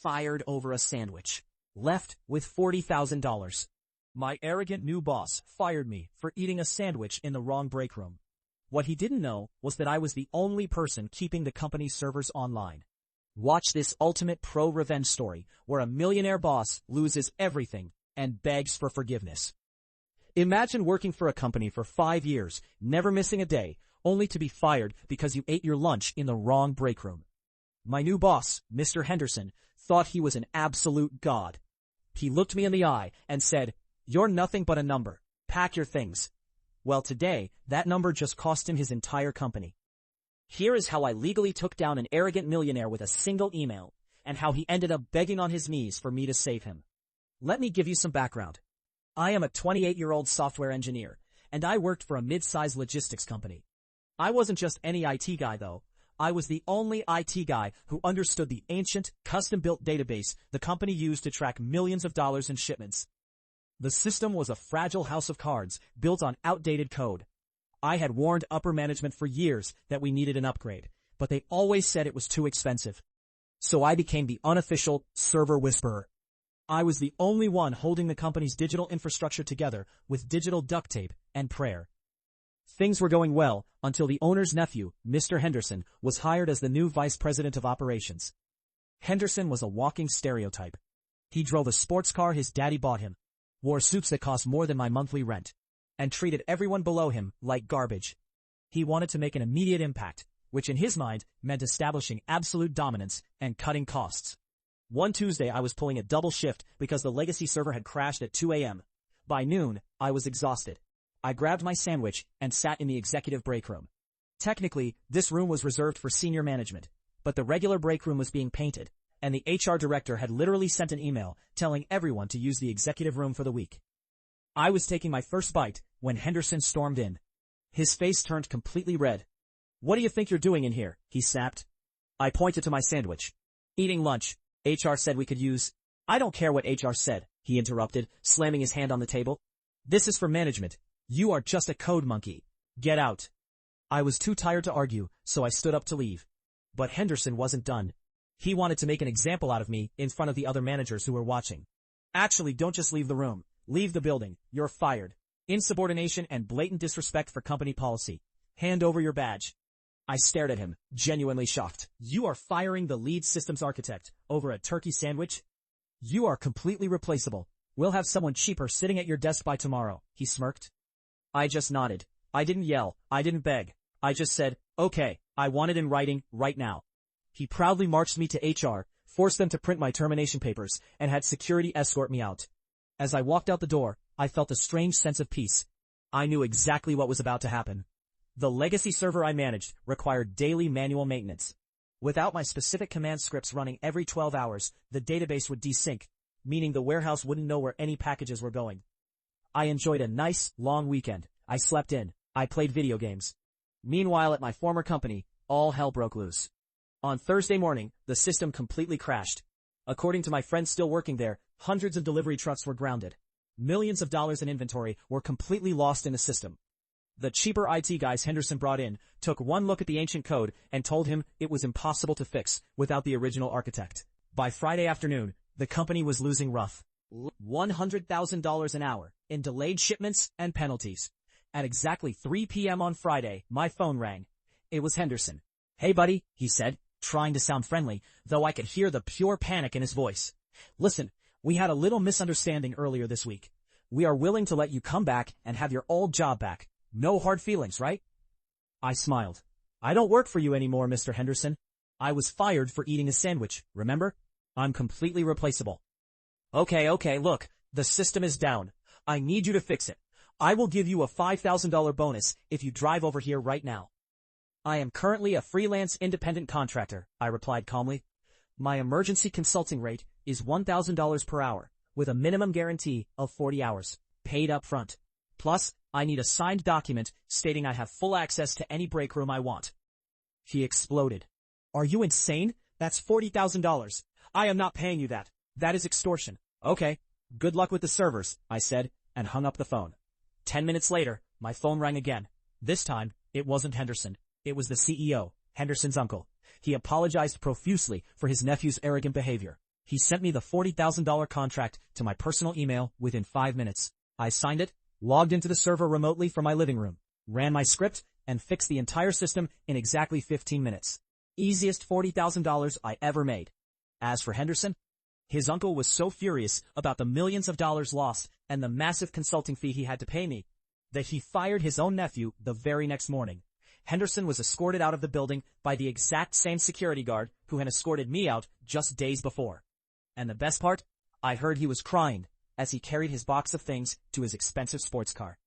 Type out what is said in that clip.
fired over a sandwich. Left with $40,000. My arrogant new boss fired me for eating a sandwich in the wrong break room. What he didn't know was that I was the only person keeping the company's servers online. Watch this ultimate pro-revenge story where a millionaire boss loses everything and begs for forgiveness. Imagine working for a company for 5 years, never missing a day, only to be fired because you ate your lunch in the wrong break room. My new boss, Mr. Henderson, thought he was an absolute god. He looked me in the eye and said, "You're nothing but a number. Pack your things." Well, today, that number just cost him his entire company. Here is how I legally took down an arrogant millionaire with a single email, and how he ended up begging on his knees for me to save him. Let me give you some background. I am a 28-year-old software engineer, and I worked for a mid-sized logistics company. I wasn't just any IT guy, though. I was the only IT guy who understood the ancient, custom-built database the company used to track millions of dollars in shipments. The system was a fragile house of cards built on outdated code. I had warned upper management for years that we needed an upgrade, but they always said it was too expensive. So I became the unofficial server whisperer. I was the only one holding the company's digital infrastructure together with digital duct tape and prayer. Things were going well until the owner's nephew, Mr. Henderson, was hired as the new vice president of operations. Henderson was a walking stereotype. He drove a sports car his daddy bought him, wore suits that cost more than my monthly rent, and treated everyone below him like garbage. He wanted to make an immediate impact, which in his mind meant establishing absolute dominance and cutting costs. One Tuesday I was pulling a double shift because the legacy server had crashed at 2 a.m. By noon, I was exhausted. I grabbed my sandwich and sat in the executive break room. Technically, this room was reserved for senior management, but the regular break room was being painted, and the HR director had literally sent an email telling everyone to use the executive room for the week. I was taking my first bite when Henderson stormed in. His face turned completely red. "What do you think you're doing in here?" he snapped. I pointed to my sandwich. "Eating lunch. HR said we could use—" "I don't care what HR said," he interrupted, slamming his hand on the table. "This is for management. You are just a code monkey. Get out." I was too tired to argue, so I stood up to leave. But Henderson wasn't done. He wanted to make an example out of me in front of the other managers who were watching. "Actually, don't just leave the room. Leave the building. You're fired. Insubordination and blatant disrespect for company policy. Hand over your badge." I stared at him, genuinely shocked. "You are firing the lead systems architect over a turkey sandwich? You are completely replaceable. We'll have someone cheaper sitting at your desk by tomorrow," he smirked. I just nodded. I didn't yell. I didn't beg. I just said, "Okay, I want it in writing right now." He proudly marched me to HR, forced them to print my termination papers, and had security escort me out. As I walked out the door, I felt a strange sense of peace. I knew exactly what was about to happen. The legacy server I managed required daily manual maintenance. Without my specific command scripts running every 12 hours, the database would desync, meaning the warehouse wouldn't know where any packages were going. I enjoyed a nice, long weekend. I slept in. I played video games. Meanwhile, at my former company, all hell broke loose. On Thursday morning, the system completely crashed. According to my friends still working there, hundreds of delivery trucks were grounded. Millions of dollars in inventory were completely lost in the system. The cheaper IT guys Henderson brought in took one look at the ancient code and told him it was impossible to fix without the original architect. By Friday afternoon, the company was losing rough. $100,000 an hour in delayed shipments and penalties. At exactly 3 p.m. on Friday, my phone rang. It was Henderson. "Hey buddy," he said, trying to sound friendly, though I could hear the pure panic in his voice. "Listen, we had a little misunderstanding earlier this week. We are willing to let you come back and have your old job back. No hard feelings, right?" I smiled. "I don't work for you anymore, Mr. Henderson. I was fired for eating a sandwich, remember? I'm completely replaceable." Okay, look, the system is down. I need you to fix it. I will give you a $5,000 bonus if you drive over here right now." "I am currently a freelance independent contractor," I replied calmly. "My emergency consulting rate is $1,000 per hour, with a minimum guarantee of 40 hours, paid up front. Plus, I need a signed document stating I have full access to any break room I want." He exploded. "Are you insane? That's $40,000. I am not paying you that. That is extortion." "Okay, good luck with the servers," I said, and hung up the phone. 10 minutes later, my phone rang again. This time, it wasn't Henderson. It was the CEO, Henderson's uncle. He apologized profusely for his nephew's arrogant behavior. He sent me the $40,000 contract to my personal email within 5 minutes. I signed it, logged into the server remotely from my living room, ran my script, and fixed the entire system in exactly 15 minutes. Easiest $40,000 I ever made. As for Henderson, his uncle was so furious about the millions of dollars lost and the massive consulting fee he had to pay me that he fired his own nephew the very next morning. Henderson was escorted out of the building by the exact same security guard who had escorted me out just days before. And the best part? I heard he was crying as he carried his box of things to his expensive sports car.